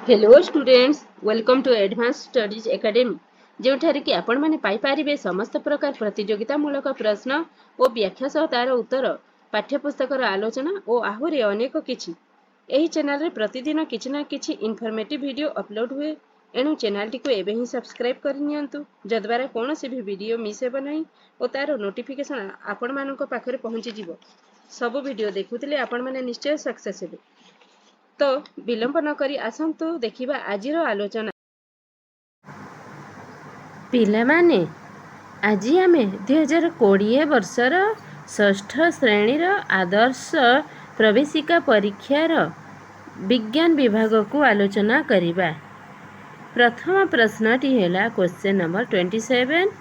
Hello students, welcome to advance studies academy जोठारे कि आपण माने पाई पारिबे समस्त प्रकार प्रतियोगितामूलक प्रश्न और व्याख्या सह तार उत्तर पाठ्यपुस्तकर आलोचना और आहुरी अनेक किछि एही चैनल रे प्रतिदिन किछि ना किछि इनफॉर्मेटिव वीडियो अपलोड हुए। एणु चैनल टी को एबे ही सब्सक्राइब कर नियंतु जद्वारा कोनोसी भी वीडियो मिस हेबो नहीं और तार नोटिफिकेशन आपण मानक पाखरे पहुंची जिवो। सब वीडियो देखुतिले आपण माने निश्चय सक्सेस हेबे। तो विलंब न करी आसंतु देखिबा आजिर आलोचना। पिलामाने आजी आमे 2020 वर्षर षष्ठ श्रेणीर आदर्श प्रवेशिका परीक्षार विज्ञान विभाग को आलोचना करिबा। प्रथम प्रश्नटी है क्वेश्चन नंबर 27।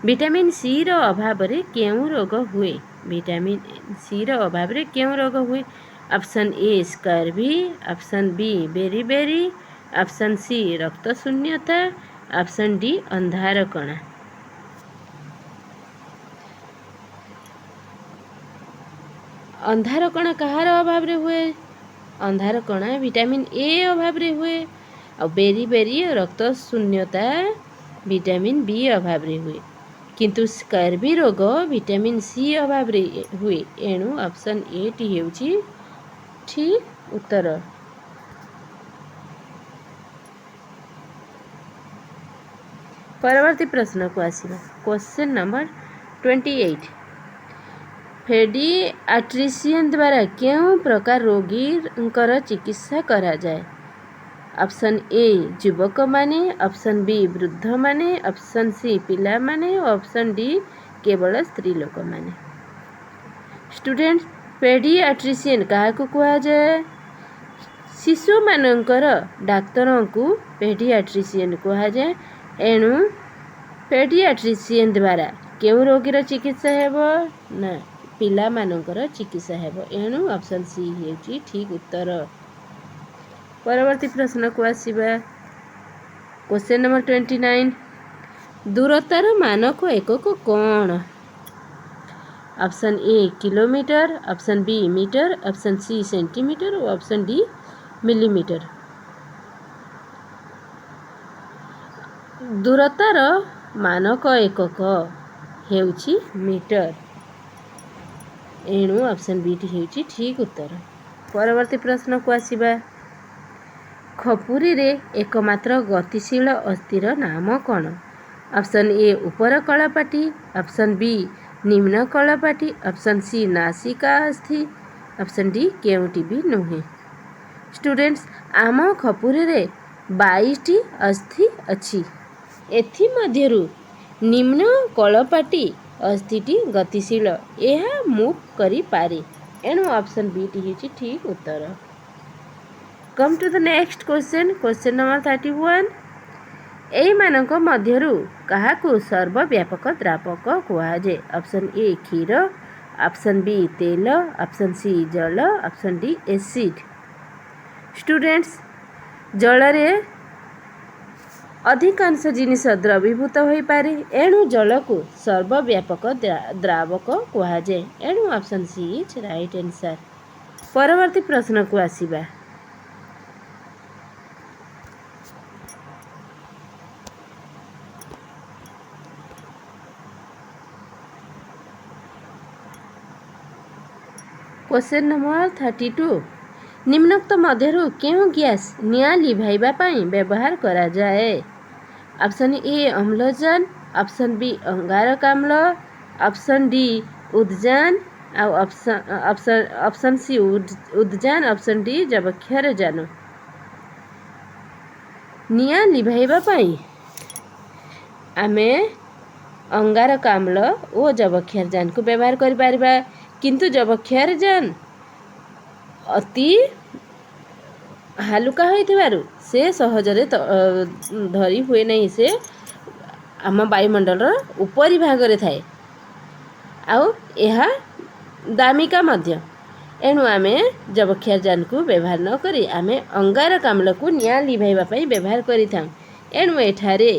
विटामिन सी रो अभाव रे केउ रोग हुए? विटामिन सी रो अभाव रे केउ रोग हुए? Option A scurvy, option B beriberi, option C रक्त शून्यता, ऑप्शन डी अंधार कणा। अंधार कणा कहार अभाव रे हुए? अंधार कणा विटामिन ए अभाव रे हुए। और बेरीबेरी रक्त शून्यता विटामिन बी अभाव रे हुए। किंतु स्कर्वी रोग विटामिन सी अभाव रे हुए। एणु ऑप्शन ए टी हेउची ठीक उत्तर। परवर्ती प्रश्न को आसीबा। Question number 28। पेडियाट्रिशियन द्वारा केउ प्रकार रोगींकर चिकित्सा करा जाए? ऑप्शन ए युवक माने, ऑप्शन बी वृद्ध माने, ऑप्शन सी पिला माने, ऑप्शन डी केवल स्त्री लोक माने। स्टूडेंट्स, पेडियाट्रिशियन काहाकू कुहा जाए? शिशु मानकर डाक्तर को पेडियाट्रिशियन कुहा जाए। एणु पेडियाट्रिशियन द्वारा केउ रोगीर चिकित्सा हेबो ना पिला मानकर चिकित्सा हेबो। एणु ऑप्शन सी हेउची ठीक उत्तर। परवर्ती प्रश्न को आसीबा। Question number 29। दूरतार मानक एकक कोण? Option A kilometre, option B metre, option C centimetre और ऑप्शन डी मिलीमीटर। दूरतार मानक एकक हेउची मीटर। एणु ऑप्शन बी टी हेउची ठीक उत्तर। परवर्ती प्रश्न को आसीबा। खपुरी रे एकमात्र गतिशील अस्थिर नाम कौन? ऑप्शन ए ऊपर कलापाटी, ऑप्शन बी निम्न कलापाटी, ऑप्शन सी नासिका अस्थि, ऑप्शन डी केउटी भी नुहे। स्टूडेंट्स, आम खपुरी रे 22 अस्थि अछि। एथि मध्यरु निम्न कलपाटी अस्थिटी गतिशील यह मूव करि पारे। एणु ऑप्शन बी टी हेउची ठीक उत्तर। Come to the next question. Question number 31। एई मानक मध्यरु काहाकू सर्वव्यापक द्रावक कुहा जाए? ऑप्शन ए क्षीर, ऑप्शन बी तेल, ऑप्शन सी जल, ऑप्शन डी एसिड। स्टूडेंट्स, जल रे अधिकांश जिनिस द्रवीभूत हो पारे। एणु जल को सर्वव्यापक द्रावक कुहा जाए। एणु option C is right answer. परवर्ती प्रश्न को आसीबा। Question number 32। निम्नोक्त मध्यरु केउ गैस निया लिभाइबा पाई व्यवहार करा जाए? ऑप्शन ए अम्लजान, ऑप्शन बी अंगारकाम्ल, ऑप्शन डी उद्जान और ऑप्शन सी उद्जान, ऑप्शन डी जबक्षार जान। निया लिभाइबा पाई आमे अंगारकाम्ल और जबक्षार जान को व्यवहार करि पारिबा। किंतु जबक्षार जान अति हालुका होइथिबारु से सहजरे धरी हुए नहीं। से आम वायुमंडल उपरी भाग रे थाए आउ एहा दामिका मध्य। एणु आमे जबक्षार जान को व्यवहार न करी आमे अंगारकाम्ल को निया लिभाइबा पाई व्यवहार करिथां। एणु एठारे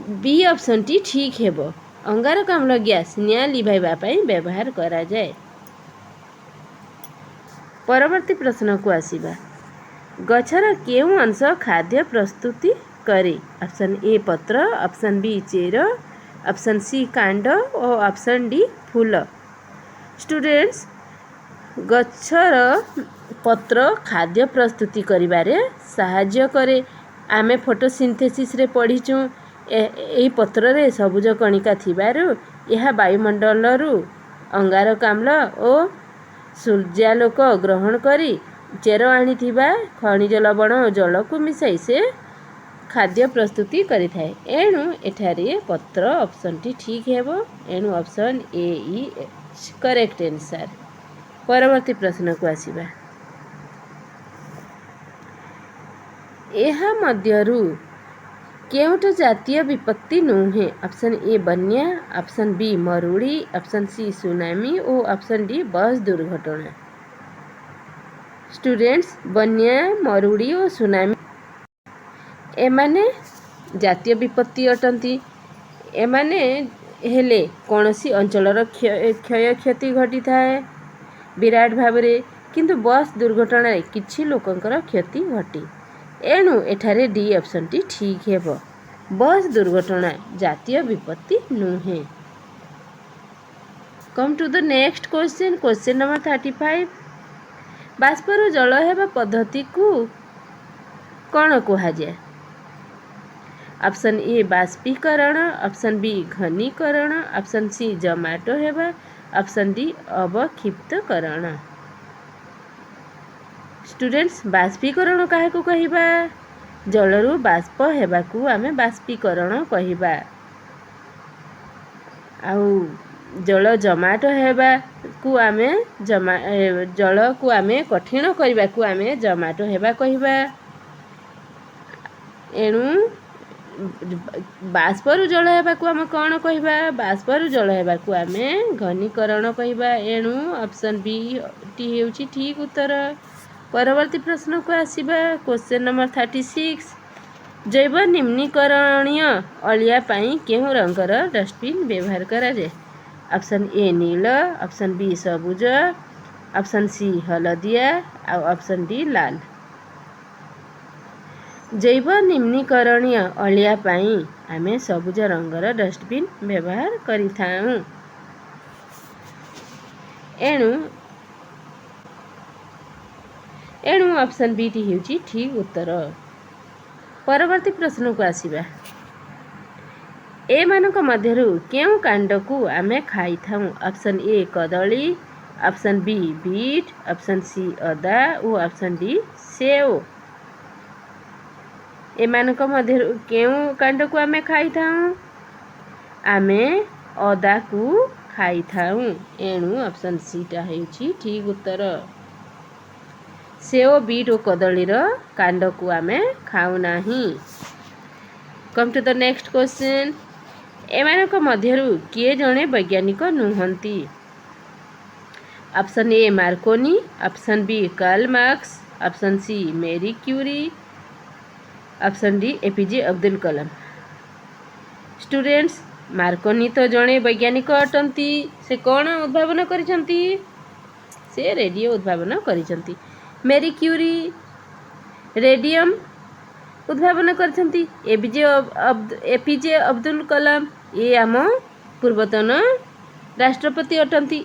बी ऑप्शन टी ठीक हेबो। अंगारकाम्ल गैस निया लिभाइबा पाई व्यवहार करा जाए। परवर्ती प्रश्न को आसीबा। ଗଛର କେଉଁ ଅଂଶ ଖାଦ୍ୟ ପ୍ରସ୍ତୁତି କରେ? ଅପସନ୍ ଏ ପତ୍ର, ଅପସନ୍ ବି ଚେର, ଅପସନ୍ ସି କାଣ୍ଡ ଓ ଅପସନ୍ ଡି ଫୁଲ। ଷ୍ଟୁଡେଣ୍ଟସ୍, ଗଛର ପତ୍ର ଖାଦ୍ୟ ପ୍ରସ୍ତୁତି କରିବାରେ ସାହାଯ୍ୟ କରେ। ଆମେ ଫଟୋସିନ୍ଥେସିସ୍ରେ ପଢ଼ିଛୁ ଏହି ପତ୍ରରେ ସବୁଜ କଣିକା ଥିବାରୁ ଏହା ବାୟୁମଣ୍ଡଳରୁ ଅଙ୍ଗାରକାମ୍ଳ ଓ ସୂର୍ଯ୍ୟାଲୋକ ଗ୍ରହଣ କରି ଚେର ଆଣିଥିବା ଖଣିଜ ଲବଣ ଓ ଜଳକୁ ମିଶାଇ ସେ ଖାଦ୍ୟ ପ୍ରସ୍ତୁତି କରିଥାଏ। ଏଣୁ ଏଠାରେ ପତ୍ର ଅପସନ୍ଟି ଠିକ୍ ହେବ। ଏଣୁ option A is correct answer. ପରବର୍ତ୍ତୀ ପ୍ରଶ୍ନକୁ ଆସିବା। ଏହା ମଧ୍ୟରୁ କେଉଁଟି ଜାତୀୟ ବିପତ୍ତି ନୁହେଁ? ଅପସନ୍ ଏ ବନ୍ୟା, ଅପସନ୍ ବି ମରୁଡ଼ି, ଅପସନ୍ ସି ସୁନାମି ଓ ଅପସନ୍ ଡି ବସ୍ ଦୁର୍ଘଟଣା। ଷ୍ଟୁଡେଣ୍ଟସ୍, ବନ୍ୟା, ମରୁଡ଼ି ଓ ସୁନାମି ଏମାନେ ଜାତୀୟ ବିପତ୍ତି ଅଟନ୍ତି। ଏମାନେ ହେଲେ କୌଣସି ଅଞ୍ଚଳର କ୍ଷୟକ୍ଷତି ଘଟିଥାଏ ବିରାଟ ଭାବରେ, କିନ୍ତୁ ବସ୍ ଦୁର୍ଘଟଣାରେ କିଛି ଲୋକଙ୍କର କ୍ଷତି ଘଟେ। ଏଣୁ ଏଠାରେ ଡି ଅପସନ୍ଟି ଠିକ୍ ହେବ। ବସ୍ ଦୁର୍ଘଟଣା ଜାତୀୟ ବିପତ୍ତି ନୁହେଁ। Come to the next question. Question number 35। ବାଷ୍ପରୁ ଜଳ ହେବା ପଦ୍ଧତିକୁ କ'ଣ କୁହାଯାଏ? ଅପସନ୍ ଏ ବାଷ୍ପୀକରଣ, ଅପସନ୍ ବି ଘନୀକରଣ, ଅପସନ୍ ସି ଜମାଟୋ ହେବା, ଅପସନ୍ ଡି ଅବକ୍ଷିପ୍ତକରଣ। ଷ୍ଟୁଡେଣ୍ଟସ୍, ବାଷ୍ପୀକରଣ କାହାକୁ କହିବା? ଜଳରୁ ବାଷ୍ପ ହେବାକୁ ଆମେ ବାଷ୍ପୀକରଣ କହିବା। ଆଉ ଜଳ ଜମାଟୋ ହେବାକୁ ଆମେ ଜଳକୁ ଆମେ କଠିନ କରିବାକୁ ଆମେ ଜମାଟୋ ହେବା କହିବା। ଏଣୁ ବାଷ୍ପରୁ ଜଳ ହେବାକୁ ଆମେ କ'ଣ କହିବା? ବାଷ୍ପରୁ ଜଳ ହେବାକୁ ଆମେ ଘନୀକରଣ କହିବା। ଏଣୁ ଅପସନ୍ ବି ଟି ହେଉଛି ଠିକ୍ ଉତ୍ତର। ପରବର୍ତ୍ତୀ ପ୍ରଶ୍ନକୁ ଆସିବା। Question number 36। ଜୈବ ନିମ୍ନୀକରଣୀୟ ଅଳିଆ ପାଇଁ କେଉଁ ରଙ୍ଗର ଡଷ୍ଟବିନ୍ ବ୍ୟବହାର କରାଯାଏ? Option A Nila, option B ସବୁଜ, ଅପସନ୍ ସି ହଳଦିଆ ଆଉ ଅପସନ୍ ଡି ଲାଲ। ଜୈବ ନିମ୍ନୀକରଣୀୟ ଅଳିଆ ପାଇଁ ଆମେ ସବୁଜ ରଙ୍ଗର ଡଷ୍ଟବିନ୍ ବ୍ୟବହାର କରିଥାଉ। ଏଣୁ ଅପସନ୍ ବି ଟି ହେଉଛି ଠିକ୍ ଉତ୍ତର। ପରବର୍ତ୍ତୀ ପ୍ରଶ୍ନକୁ ଆସିବା। ଏମାନଙ୍କ ମଧ୍ୟରୁ କେଉଁ କାଣ୍ଡକୁ ଆମେ ଖାଇଥାଉ? ଅପସନ୍ ଏ କଦଳୀ, option B beet, option C ଅଦା ଓ ଅପସନ୍ ଡି ସେଓ। ଏମାନଙ୍କ ମଧ୍ୟରୁ କେଉଁ କାଣ୍ଡକୁ ଆମେ ଖାଇଥାଉ? ଆମେ ଅଦାକୁ ଖାଇଥାଉ। ଏଣୁ ଅପସନ୍ ସିଟା ହେଉଛି ଠିକ୍ ଉତ୍ତର। ସେଓ, ବିଟ୍ ଓ କଦଳୀର କାଣ୍ଡକୁ ଆମେ ଖାଉନାହିଁ। Come to the next question. ଏମାନଙ୍କ ମଧ୍ୟରୁ କିଏ ଜଣେ ବୈଜ୍ଞାନିକ ନୁହନ୍ତି? Option A Marconi, option B Karl Marx, option C Marie Curie, option D APJ Abdul Kalam. Students, Marconi ତ ଜଣେ ବୈଜ୍ଞାନିକ ଅଟନ୍ତି। ସେ କ'ଣ ଉଦ୍ଭାବନ କରିଛନ୍ତି? ସେ ରେଡ଼ିଓ ଉଦ୍ଭାବନ କରିଛନ୍ତି। ମେରି କ୍ୟୁରି ରେଡ଼ିୟମ୍ ଉଦ୍ଭାବନ କରିଛନ୍ତି। ଏପିଜେ ଅବଦୁଲ କଲାମ ଏ ଆମ ପୂର୍ବତନ ରାଷ୍ଟ୍ରପତି ଅଟନ୍ତି।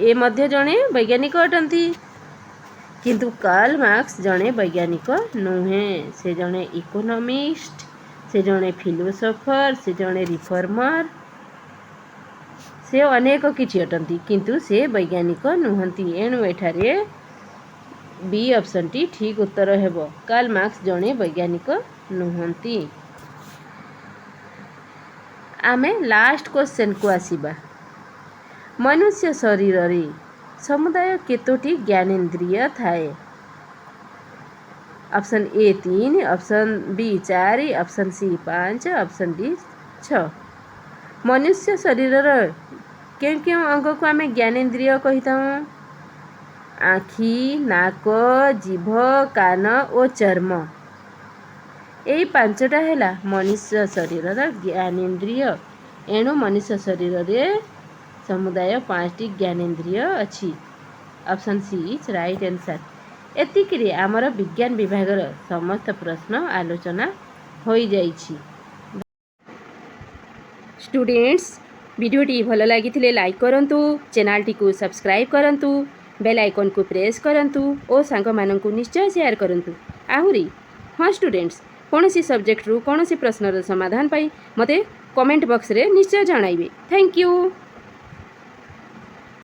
ଏ ମଧ୍ୟ ଜଣେ ବୈଜ୍ଞାନିକ ଅଟନ୍ତି। କିନ୍ତୁ କାର୍ଲ ମାର୍କସ ଜଣେ ବୈଜ୍ଞାନିକ ନୁହେଁ। ସେ ଜଣେ ଇକୋନୋମିଷ୍ଟ, ସେ ଜଣେ ଫିଲୋସୋଫର, ସେ ଜଣେ ରିଫର୍ମର, ସେ ଅନେକ କିଛି ଅଟନ୍ତି, କିନ୍ତୁ ସେ ବୈଜ୍ଞାନିକ ନୁହନ୍ତି। ଏଣୁ ଏଠାରେ ବି ଅପସନ୍ଟି ଠିକ୍ ଉତ୍ତର ହେବ। କାର୍ଲ ମାର୍କସ ଜଣେ ବୈଜ୍ଞାନିକ ନୁହନ୍ତି। ଆମେ ଲାଷ୍ଟ କ୍ୱେଶ୍ଚିନ୍କୁ ଆସିବା। ମନୁଷ୍ୟ ଶରୀରରେ ସମୁଦାୟ କେତୋଟି ଜ୍ଞାନେନ୍ଦ୍ରିୟ ଥାଏ? Option A 3, option B 4, option C 5, option D 6। ମନୁଷ୍ୟ ଶରୀରର କେଉଁ କେଉଁ ଅଙ୍ଗକୁ ଆମେ ଜ୍ଞାନେନ୍ଦ୍ରିୟ କହିଥାଉ? ଆଖି, ନାକ, ଜିଭ, କାନ ଓ ଚର୍ମ। ଏହି ପାଞ୍ଚଟା ହେଲା ମନୁଷ୍ୟ ଶରୀରର ଜ୍ଞାନେନ୍ଦ୍ରିୟ। ଏଣୁ ମନୁଷ୍ୟ ଶରୀରରେ ସମୁଦାୟ 5ଟି ଜ୍ଞାନେନ୍ଦ୍ରିୟ ଅଛି। Option C is right answer. ଏତିକିରେ ଆମର ବିଜ୍ଞାନ ବିଭାଗର ସମସ୍ତ ପ୍ରଶ୍ନ ଆଲୋଚନା ହୋଇଯାଇଛି। ଷ୍ଟୁଡେଣ୍ଟସ୍, ଭିଡ଼ିଓଟି ଭଲ ଲାଗିଥିଲେ ଲାଇକ୍ କରନ୍ତୁ, ଚ୍ୟାନେଲଟିକୁ ସବସ୍କ୍ରାଇବ୍ କରନ୍ତୁ, ବେଲ୍ ଆଇକନ୍କୁ ପ୍ରେସ୍ କରନ୍ତୁ ଓ ସାଙ୍ଗମାନଙ୍କୁ ନିଶ୍ଚୟ ସେୟାର କରନ୍ତୁ। ଆହୁରି ହଁ ଷ୍ଟୁଡେଣ୍ଟସ୍, କୌଣସି ସବଜେକ୍ଟରୁ କୌଣସି ପ୍ରଶ୍ନର ସମାଧାନ ପାଇଁ ମୋତେ କମେଣ୍ଟ ବକ୍ସରେ ନିଶ୍ଚୟ ଜଣାଇବେ। Thank you.